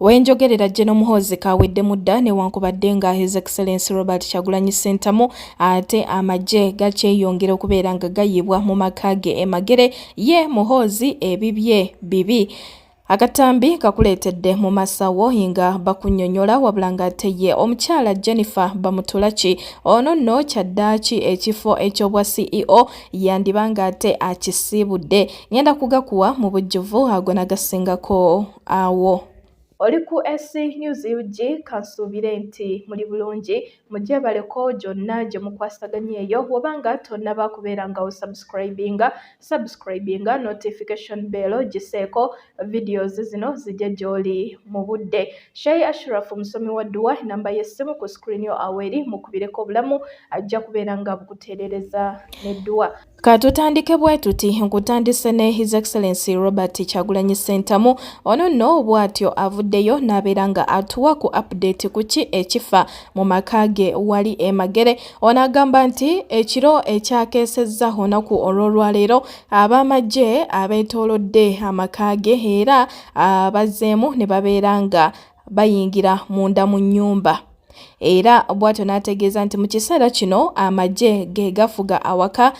Wenjogerera General muhoozi kaweddemu dda newankubadde nga His Excellency Robert Kyagulanyi Ssentamu ate amagye gakyeyongera okubeera nga gayibwa mu maka ge magere ye muhoozi ebibye bibi. Akatambi kakuleetedde mu masawo nga bakunyonyola wabula ng'ate ye omukyala Jennifer Bamutulachi ono nno kyaddaaki ekifo eky'obwa CEO yandiba ng'ate akisiibudde. Ngenda kugakuwa mu bujjuvu ago nagasingako awo. Oli ku Essie News UG kansuubire nti muli bulungi mujje baleko gyonna gye mukwasaganya eyo wabanga tonnaba kubeera nga subscribinga notification bell giseeko videos zino zijja gy'oli mu budde. Shay Ashraf musomi wa dduwa namba y'essimu ku screen yo aweri mukubireko obulamu ajja kubeera nga bukuteerereza n'edduwa. Katutandike bwe tuti nkutandise ne His Excellency Robert Kyagulanyi Ssentamu ono nno bw'atyo avuddeyo n'abeera nga atuwa ku update ku ki ekifa mu maka ge wali magere. Ono agamba nti ekiro ekyakeesezza olunaku olw'olwaleero ab'amagye abeetoolodde amaka ge era bazzeemu ne babeera nga bayingira munda mu nnyumba. Era bw'atyo n'ategeeza nti mu kiseera kino amagye ge gafuga awaka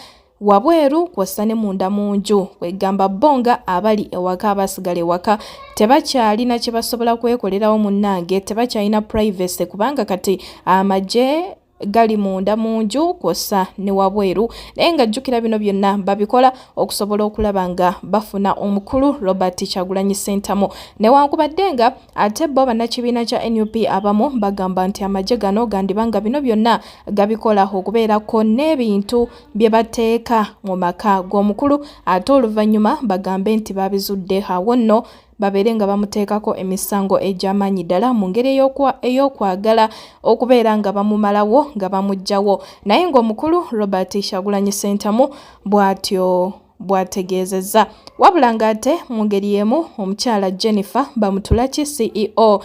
wabweru kw'ossa ne munda mu nju kwegamba bonga abali ewaka abasigala ewaka tebakyalina kye basobola kwekolerawo munnange, tebakyalina privacy kubanga kati amagye gali munda mu nju kw'ossa ne wabweru. Naye nga jjukira bino byonna babikola okusobola okulaba nga bafuna omukulu Robert Kyagulanyi Ssentamu newankubadde nga ate bo bannakibiina kya NUP abamu bagamba nti amagye gano gandiba nga bino byonna gabikola okubeerako n'ebintu bye bateeka mu maka g'omukulu ate oluvannyuma bagambe nti babizudde awo nno babeere nga bamuteekako emisango egy'amaanyi ddala mu ngeri ey'okwagala okubeera nga bamumalawo nga bamuggyawo. Naye ng'omukulu Robert Kyagulanyi Ssentamu bw'atyo bw'ategeezezza. Wabula ng'ate mu ngeri y'emu omukyala Jennifer Bamutulachi CEO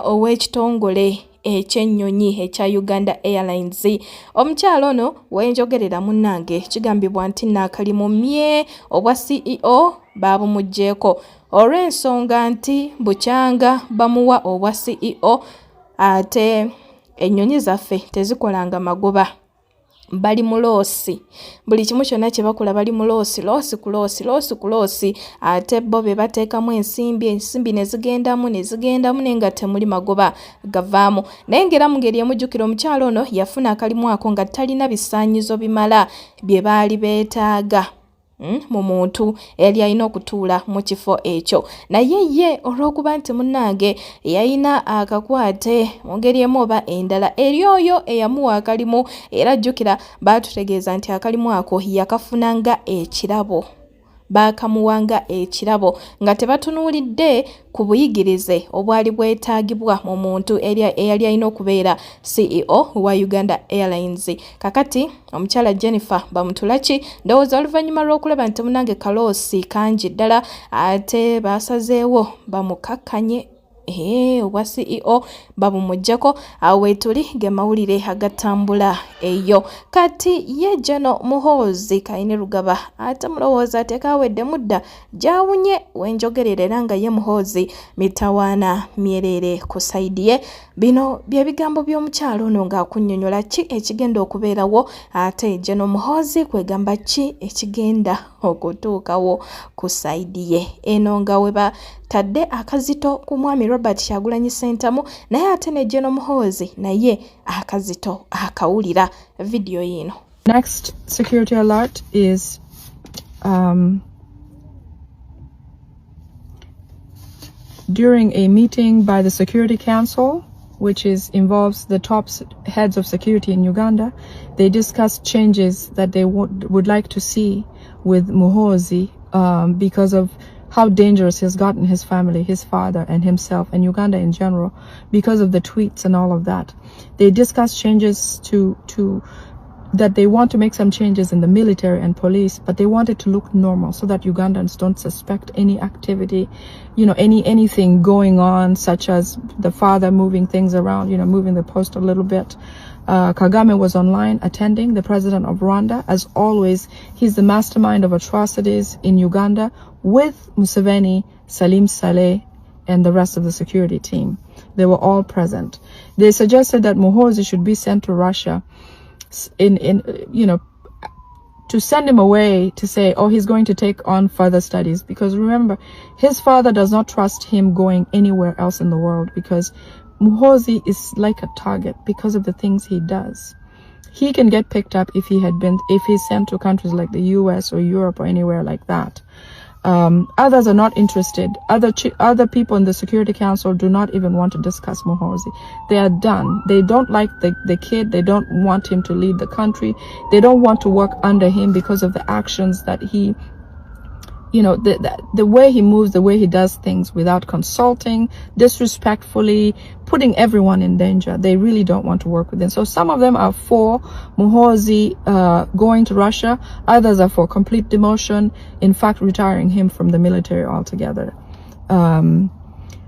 ow'ekitongole ekyennyonyi ekya Uganda Airlines. Omukyalo ono wenjogerera munnange kigambibwa nti n'akalimu mye obwa CEO babumugjeeko olw'ensonga nti bukyanga bamuwa obwa CEO ate ennyonyi zaffe tezikolanga magoba. Bali mu loosi buli kimu kyonna kye bakola bali mu loosi ku loosi ate bo be bateekamu ensimbi ne zigendamu naye nga temuli magoba gavaamu. Naye ngera mu ngeri emujjukira omukyalo ono yafuna akalimu ako nga talina bisaanyizo bimala bye baali beetaaga mu muntu eyali alina okutuula mu kifo ekyo. Naye ye olw'okuba nti munnange yalina akakwate mu ngeri emu oba endala eri oyo eyamuwa akalimu, era jjukira baatutegeeza nti akalimu ako yakafunanga ekirabo. Baakamuwanga ekirabo nga tebatunuulidde ku buyigirize obwali bwetaagibwa mu muntu eyali alina okubeera CEO wa Uganda Airlines. Kakati omukyala Jennifer Bamutulachi ndowooza oluvannyuma lw'okulaba nti munnange kaloosi kangi ddala ate baasazeewo bamukakkanye obwa CEO babumuggyako. Awo wetuli ge mawulire agatambula eyo. Kati ye General muhoozi Kainerugaba ate mulowooza tekaweddemu dda gyawunye wenjogerera era nga ye muhoozi mitawaana myerere ku sayidi ye. Bino bye bigambo by'omukyalo ono ng'akunnyonnyola ki ekigenda okubeerawo ate General muhoozi kwegamba ki ekigenda okutuukawo ku sayidi ye. Eno nga we batadde akazito ku mwami Robert Kyagulanyi Ssentamu naye ate ne General muhoozi naye akazito akawulira video yino. Next security alert is during a meeting by the Security Council, which involves the top heads of security in Uganda. They discussed changes that they would like to see with muhoozi because of how dangerous he's gotten his family, his father and himself, and Uganda in general, because of the tweets and all of that. They discussed changes that they want to make some changes in the military and police, but they want it to look normal so that Ugandans don't suspect any activity, anything going on, such as the father moving things around, moving the post a little bit. Kagame was online attending, the president of Rwanda. As always, he's the mastermind of atrocities in Uganda with Museveni, Salim Saleh, and the rest of the security team. They were all present. They suggested that Muhoozi should be sent to Russia to send him away, to say, oh, he's going to take on further studies. Because remember, his father does not trust him going anywhere else in the world, because Muhoozi is like a target because of the things he does. He can get picked up if he's sent to countries like the US or Europe or anywhere like that. Others are not interested. Other people in the Security Council do not even want to discuss Muhoozi. They are done. They don't like the kid. They don't want him to lead the country. They don't want to work under him because of the actions that he, the way he moves, the way he does things without consulting, disrespectfully, putting everyone in danger. They really don't want to work with him. So some of them are for Muhoozi going to Russia. Others are for complete demotion, in fact, retiring him from the military altogether.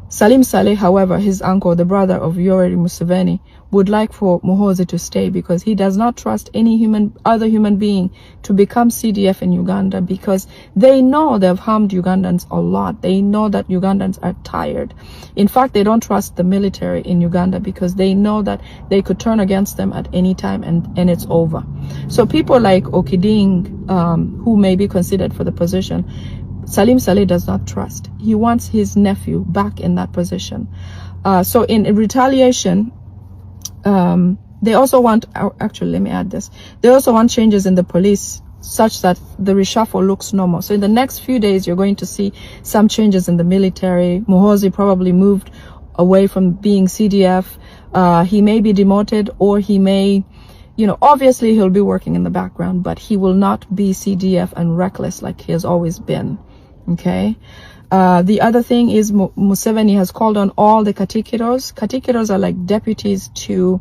Salim Saleh, however, his uncle, the brother of Yoweri Museveni, would like for Muhoozi to stay because he does not trust any other human being to become CDF in Uganda, because they know they've harmed Ugandans a lot. They know that Ugandans are tired. In fact, they don't trust the military in Uganda because they know that they could turn against them at any time and it's over. So people like Okiding, who may be considered for the position, Salim Saleh does not trust. He wants his nephew back in that position. So in retaliation, they also want, actually let me add this, they also want changes in the police such that the reshuffle looks normal. So in the next few days, you're going to see some changes in the military. Muhoozi probably moved away from being CDF. He may be demoted, or he may, obviously he'll be working in the background, but he will not be CDF and reckless like he has always been. Okay. The other thing is Museveni has called on all the katikiros. Katikiros are like deputies to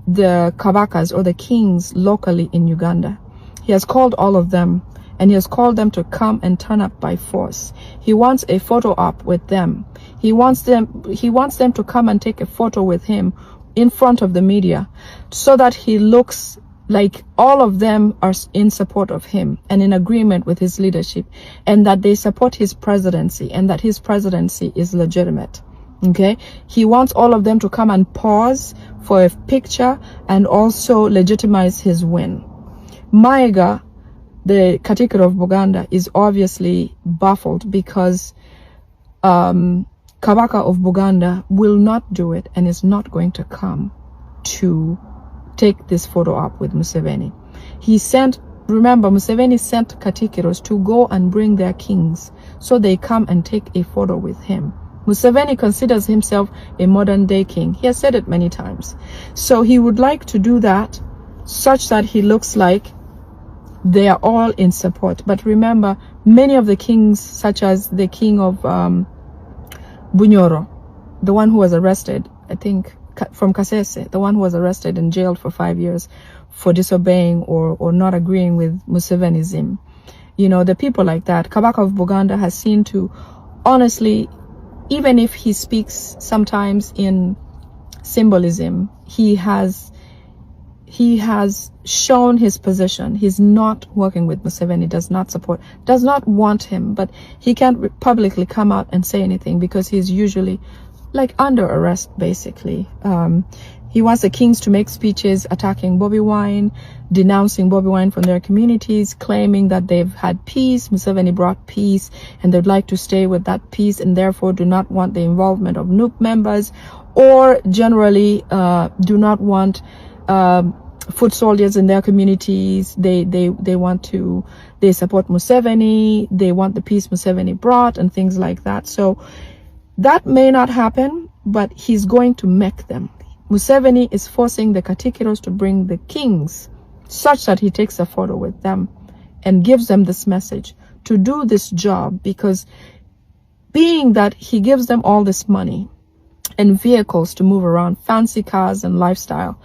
the kabakas or the kings locally in Uganda. He has called all of them, and he has called them to come and turn up by force. He wants a photo op with them. He wants them to come and take a photo with him in front of the media, so that he looks like all of them are in support of him and in agreement with his leadership, and that they support his presidency and that his presidency is legitimate. Okay, he wants all of them to come and pause for a picture and also legitimize his win. Maiga, the Katikiro of Buganda, is obviously baffled because Kabaka of Buganda will not do it and is not going to come to take this photo up with Museveni. Remember, Museveni sent Katikiros to go and bring their kings so they come and take a photo with him. Museveni considers himself a modern day king. He has said it many times. So he would like to do that such that he looks like they are all in support. But remember, many of the kings, such as the king of Bunyoro, the one who was arrested, I think, from Kasese, the one who was arrested and jailed for 5 years for disobeying or not agreeing with Museveniism. The people like that, Kabaka of Buganda has seen to, honestly, even if he speaks sometimes in symbolism, he has shown his position. He's not working with Museveni, does not want him, but he can't publicly come out and say anything because he's usually like under arrest, basically. He wants the kings to make speeches attacking Bobi Wine, denouncing Bobi Wine from their communities, claiming that they've had peace. Museveni brought peace and they'd like to stay with that peace and therefore do not want the involvement of NUP members, or generally do not want foot soldiers in their communities. They support Museveni, they want the peace Museveni brought and things like that. So that may not happen, but he's going to make them. Museveni is forcing the Katikiros to bring the kings such that he takes a photo with them and gives them this message to do this job, because being that he gives them all this money and vehicles to move around, fancy cars and lifestyle,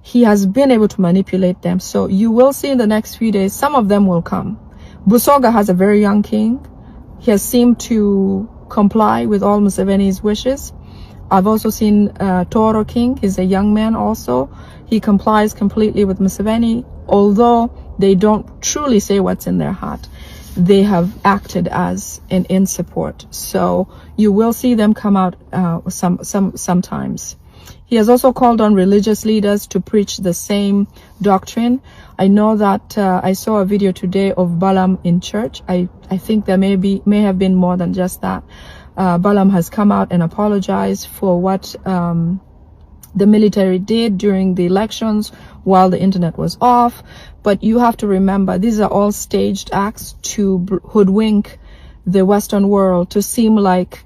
he has been able to manipulate them. So you will see in the next few days, some of them will come. Busoga has a very young king. He has seemed to comply with all Museveni's wishes. I've also seen Toro King. He's a young man also. He complies completely with Museveni, although they don't truly say what's in their heart. they have acted as and in support. So you will see them come out sometimes. He has also called on religious leaders to preach the same doctrine. I know that I saw a video today of Balaam in church. I think there may have been more than just that. Balaam has come out and apologized for what the military did during the elections while the internet was off. But you have to remember, these are all staged acts to hoodwink the Western world to seem like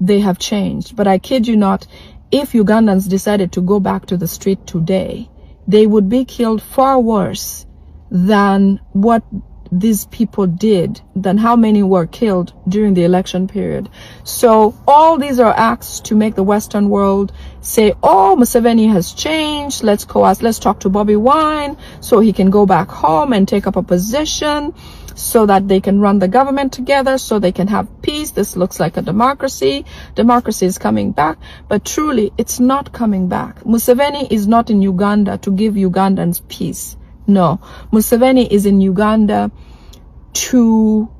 they have changed. But I kid you not, if Ugandans decided to go back to the street today, they would be killed far worse than what these people did, than how many were killed during the election period. So all these are acts to make the Western world say, oh, Museveni has changed, let's talk to Bobi Wine so he can go back home and take up a position so that they can run the government together, so they can have peace. This looks like a democracy. Democracy is coming back, but truly it's not coming back. Museveni is not in Uganda to give Ugandans peace. No, Museveni is in Uganda to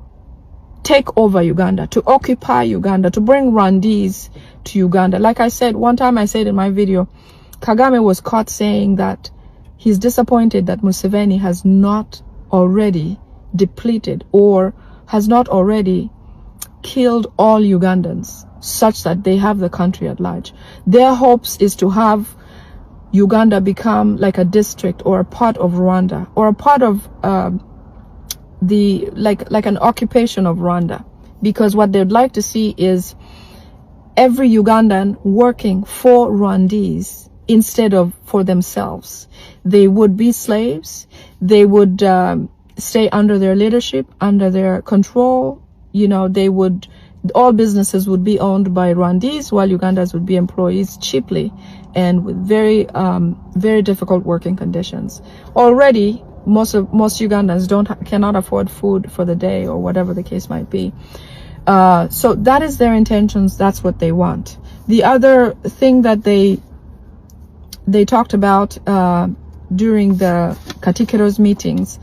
take over Uganda, to occupy Uganda, to bring Rwandese to Uganda. Like I said, one time I said in my video, Kagame was caught saying that he's disappointed that Museveni has not already depleted or has not already killed all Ugandans such that they have the country at large. Their hopes is to have Uganda become like a district or a part of Rwanda, or a part of like an occupation of Rwanda, because what they'd like to see is every Ugandan working for Rwandese instead of for themselves. They would be slaves. They would stay under their leadership, under their control. You know, all businesses would be owned by Rwandese, while Ugandans would be employees cheaply and with very difficult working conditions. Already, most Ugandans cannot afford food for the day, or whatever the case might be. So that is their intentions. That's what they want. The other thing that they talked about during the Katikiro's meetings,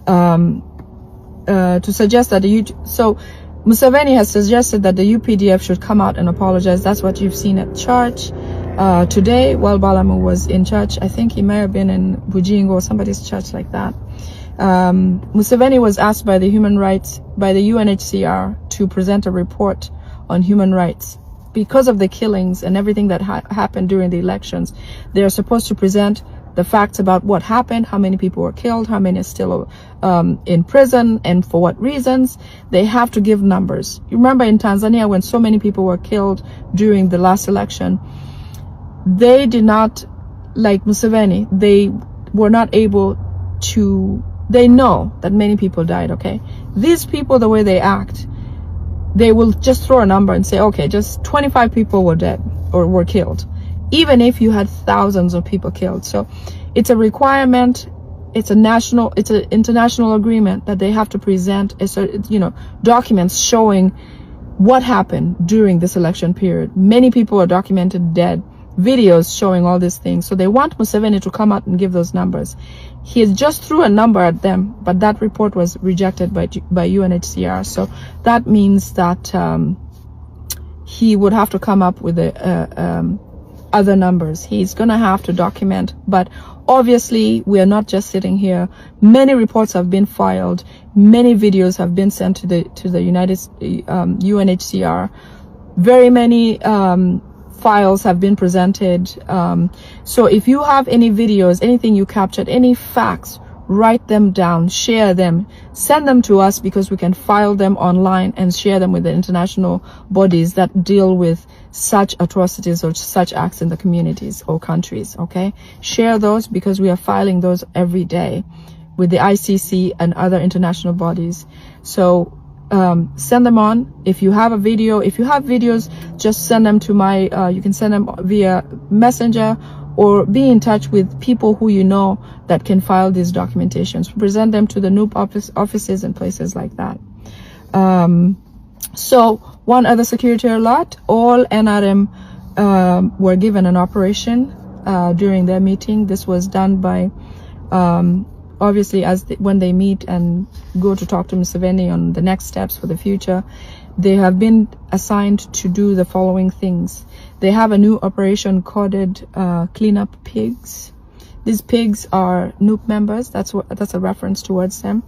to suggest that Museveni has suggested that the UPDF should come out and apologize. That's what you've seen at church today while Balamu was in church. I think he may have been in Bujingo or somebody's church like that. Museveni was asked by the UNHCR to present a report on human rights. Because of the killings and everything that happened during the elections, they are supposed to present the facts about what happened, how many people were killed, how many are still in prison, and for what reasons. They have to give numbers. You remember in Tanzania when so many people were killed during the last election, they did not, like Museveni, they were not able to, they know that many people died, okay? These people, the way they act, they will just throw a number and say, okay, just 25 people were dead or were killed, even if you had thousands of people killed. So it's a requirement, it's an international agreement that they have to present, documents showing what happened during this election period. Many people are documented dead, videos showing all these things. So they want Museveni to come out and give those numbers. He just threw a number at them, but that report was rejected by UNHCR. So that means that he would have to come up with other numbers. He's going to have to document, but obviously we are not just sitting here. Many reports have been filed, many videos have been sent to the UNHCR, very many files have been presented. So if you have any videos, anything you captured, any facts, write them down, share them, send them to us, because we can file them online and share them with the international bodies that deal with such atrocities or such acts in the communities or countries. Okay, share those, because we are filing those every day with the ICC and other international bodies. So send them on. If you have a video, if you have videos, just send them to my you can send them via Messenger, or be in touch with people who you know that can file these documentations. Present them to the NUP offices and places like that. So one other security alert: all NRM were given an operation during their meeting. This was done by obviously, when they meet and go to talk to Museveni on the next steps for the future, they have been assigned to do the following things. They have a new operation called Clean Up Pigs. These pigs are NUP members. That's a reference towards them.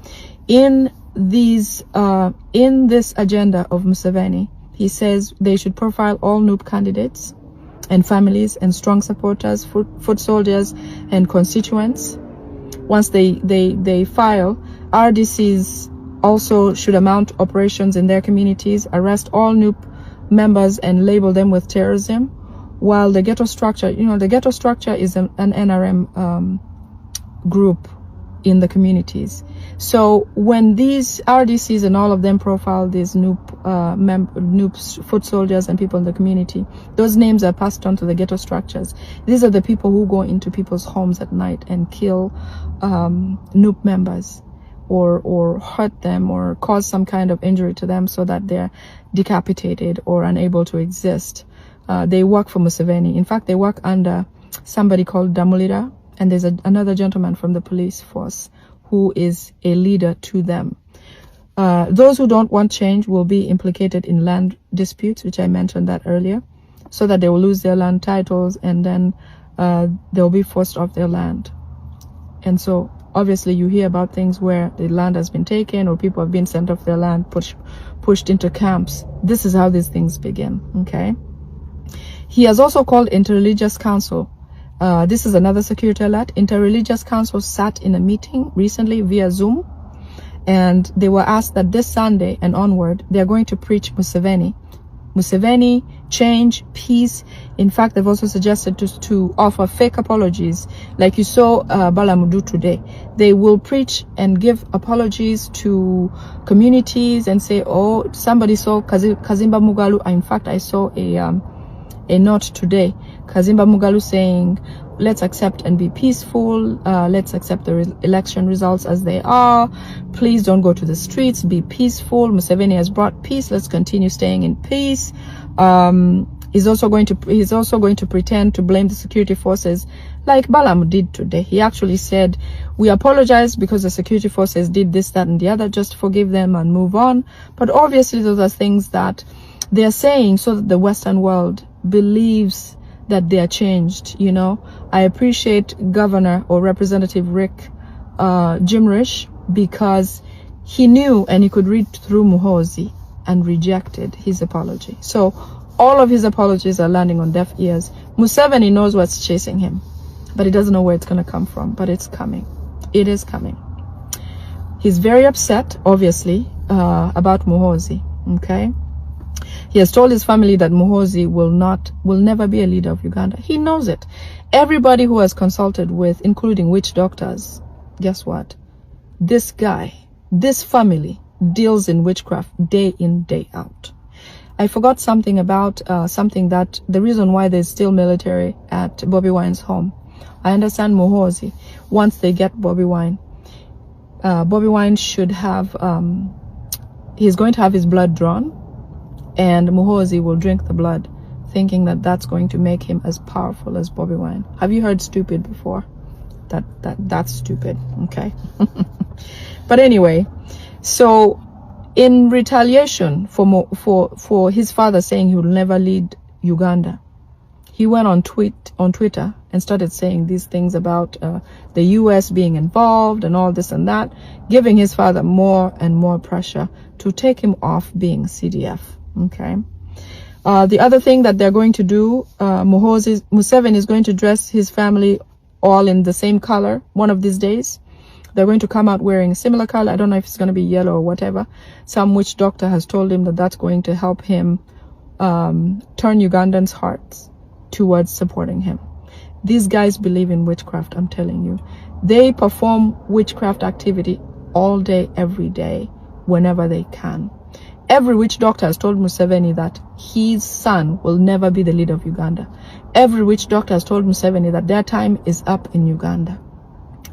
In this agenda of Museveni, he says they should profile all NUP candidates and families and strong supporters, foot soldiers and constituents. Once they file, RDCs also should mount operations in their communities, arrest all NUP members and label them with terrorism. While the ghetto structure, the ghetto structure is an NRM group in the communities. So when these RDCs and all of them profile these NUP foot soldiers and people in the community, those names are passed on to the ghetto structures. These are the people who go into people's homes at night and kill NUP members, or hurt them or cause some kind of injury to them so that they're decapitated or unable to exist. They work for Museveni. In fact, they work under somebody called Damulira, and there's another gentleman from the police force who is a leader to them. Those who don't want change will be implicated in land disputes, which I mentioned that earlier, so that they will lose their land titles, and then they'll be forced off their land. And so obviously you hear about things where the land has been taken or people have been sent off their land, pushed into camps. This is how these things begin, okay? He has also called Interreligious Council. This is another security alert. Interreligious Council sat in a meeting recently via Zoom, and they were asked that this Sunday and onward, they're going to preach Museveni, change, peace. In fact, they've also suggested to offer fake apologies, like you saw Balaam do today. They will preach and give apologies to communities and say, oh, somebody saw Kazimba Mugalu. In fact, I saw a note today, Kazimba Mugalu saying, let's accept and be peaceful, let's accept the election results as they are, please don't go to the streets, be peaceful, Museveni has brought peace, let's continue staying in peace. He's also going to pretend to blame the security forces like Balaam did today. He actually said, we apologize because the security forces did this, that and the other, just forgive them and move on. But obviously those are things that they're saying so that the Western world believes that they are changed. I appreciate Governor or Representative Rick Jimrish, because he knew and he could read through muhoozi and rejected his apology. So all of his apologies are landing on deaf ears. Museveni knows what's chasing him, but he doesn't know where it's going to come from, but it's coming. It is coming. He's very upset, obviously, about muhoozi, okay? He has told his family that muhoozi will never be a leader of Uganda. He knows it. Everybody who has consulted with, including witch doctors, guess what? This guy, this family deals in witchcraft day in, day out. I forgot something about something that the reason why there's still military at Bobi Wine's home. I understand muhoozi, once they get Bobi Wine, Bobi Wine should have, he's going to have his blood drawn, and muhoozi will drink the blood, thinking that that's going to make him as powerful as Bobi Wine. Have you heard stupid before? That's stupid, okay? But anyway, so in retaliation for his father saying he will never lead Uganda, he went on Twitter and started saying these things about the US being involved and all this and that, giving his father more and more pressure to take him off being CDF. Okay. The other thing that they're going to do, Museveni is going to dress his family all in the same color one of these days. They're going to come out wearing a similar color. I don't know if it's going to be yellow or whatever. Some witch doctor has told him that that's going to help him turn Ugandans' hearts towards supporting him. These guys believe in witchcraft, I'm telling you. They perform witchcraft activity all day, every day, whenever they can. Every witch doctor has told Museveni that his son will never be the leader of Uganda. Every witch doctor has told Museveni that their time is up in Uganda.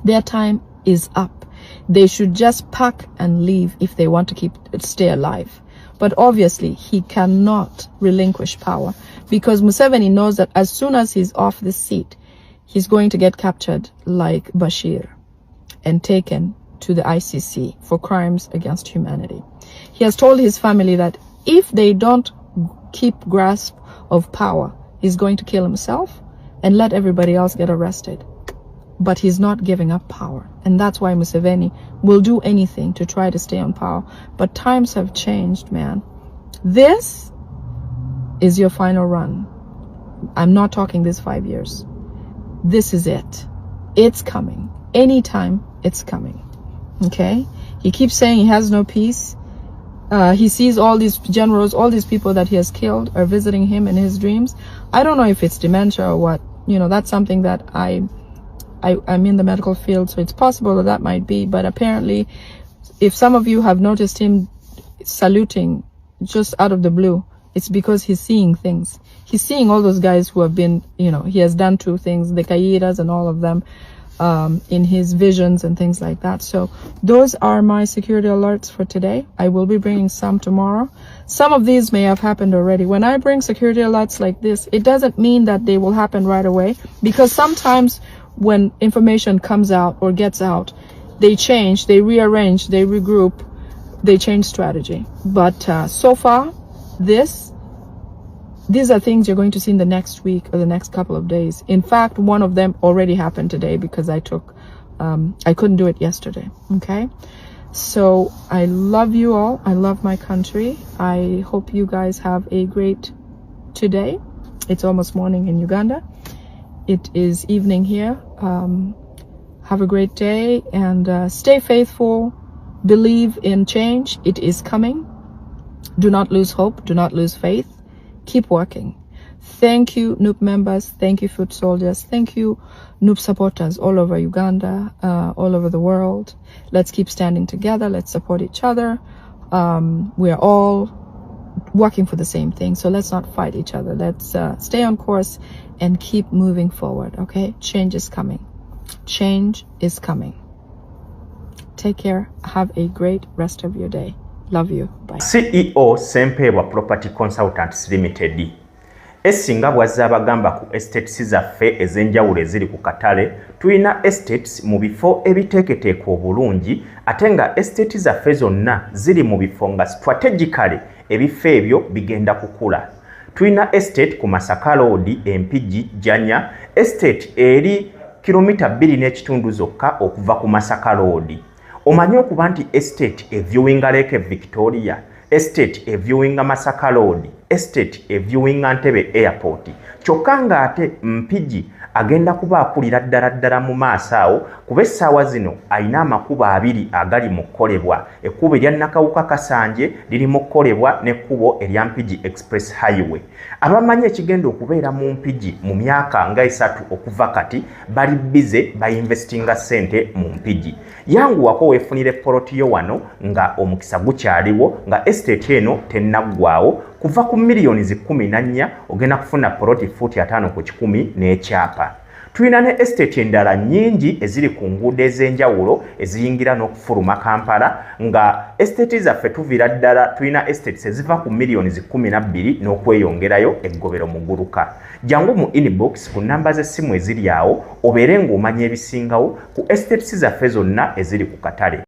Their time is up. They should just pack and leave if they want to stay alive. But obviously, he cannot relinquish power, because Museveni knows that as soon as he's off the seat, he's going to get captured like Bashir. and taken to the ICC for crimes against humanity. He has told his family that if they don't keep grasp of power, he's going to kill himself and let everybody else get arrested. But he's not giving up power. And that's why Museveni will do anything to try to stay on power. But times have changed, man. This is your final run. I'm not talking this 5 years. This is it. It's coming. Anytime it's coming. Okay? He keeps saying he has no peace. He sees all these generals, all these people that he has killed are visiting him in his dreams. I don't know if it's dementia or what. You know, that's something that I'm in the medical field, so it's possible that might be. But apparently, if some of you have noticed him saluting just out of the blue, it's because he's seeing things. He's seeing all those guys who have been, you know, he has done 2 things, the Kairas and all of them, in his visions and things like that. So those are my security alerts for today. I will be bringing some tomorrow. Some of these may have happened already. When I bring security alerts like this, it doesn't mean that they will happen right away, because sometimes when information comes out or gets out, they change, they rearrange, they regroup, they change strategy. But so far, these are things you're going to see in the next week or the next couple of days. In fact, one of them already happened today because I couldn't do it yesterday. Okay? So I love you all. I love my country. I hope you guys have a great today. It's almost morning in Uganda. It is evening here. Have a great day and stay faithful. Believe in change. It is coming. Do not lose hope. Do not lose faith. Keep working. Thank you, Noop members. Thank you, foot soldiers. Thank you, Noop supporters all over Uganda, all over the world. Let's keep standing together. Let's support each other. We are all working for the same thing, so let's not fight each other. Let's stay on course and keep moving forward, okay? Change is coming. Change is coming. Take care. Have a great rest of your day. Love you. Bye. CEO Sempeebwa Property Consultants Limited. Essie nga bwazza abagamba ku estates zaffe ez'enjawulo eziri ku katale, tulina estates mu bifo ebiteeketeeka obulungi, ate nga estates zaffe zonna ziri mu bifo nga strategically ebifo ebyo bigenda kukula. Tulina estate ku Masaka Road, Empigi, Janya, estate eri kilomita 2.5 zokka okuva ku Masaka Road. Omanyi okuba nti estate eviewinga Lake Victoria, estate eviewinga Masaka Road, estate eviewinga Ntebe Airport. Kyokka nga ate Mpigi agenda kuba akulira ddala mu maaso awo kuba essaawa zino ayina amakubo 2 agali mu kkolebwa. Ekkubo erya Nakawuka Kasanje liri mu kkolebwa n'ekkubo erya Mpigi Express Highway. Abamanyi ekigenda okubeera mu Mpigi mu myaka nga 3 okuva kati bali bize bayinvestinga ssente mu Mpigi. Yanguwako weefunire poloti yo wano nga omukisa gukyaliwo nga estate eno tennaggwaawo. Kuva ku millions 14 ogenda kufuna poloti futi 5 ku 10 n'ekyapa. Tulina ne estate endala nnyingi eziri ku nguudo ez'enjawulo eziyingira n'okufuluma Kampala, nga estate zaffe tuvira ddala tulina estates eziva ku millions 12 n'okweyongerayo eggobero muguluka. Jangu mu inbox ku namba z'essimu eziri awo obeere ng'omanya ebisingawo ku estates zaffe zonna eziri ku katale.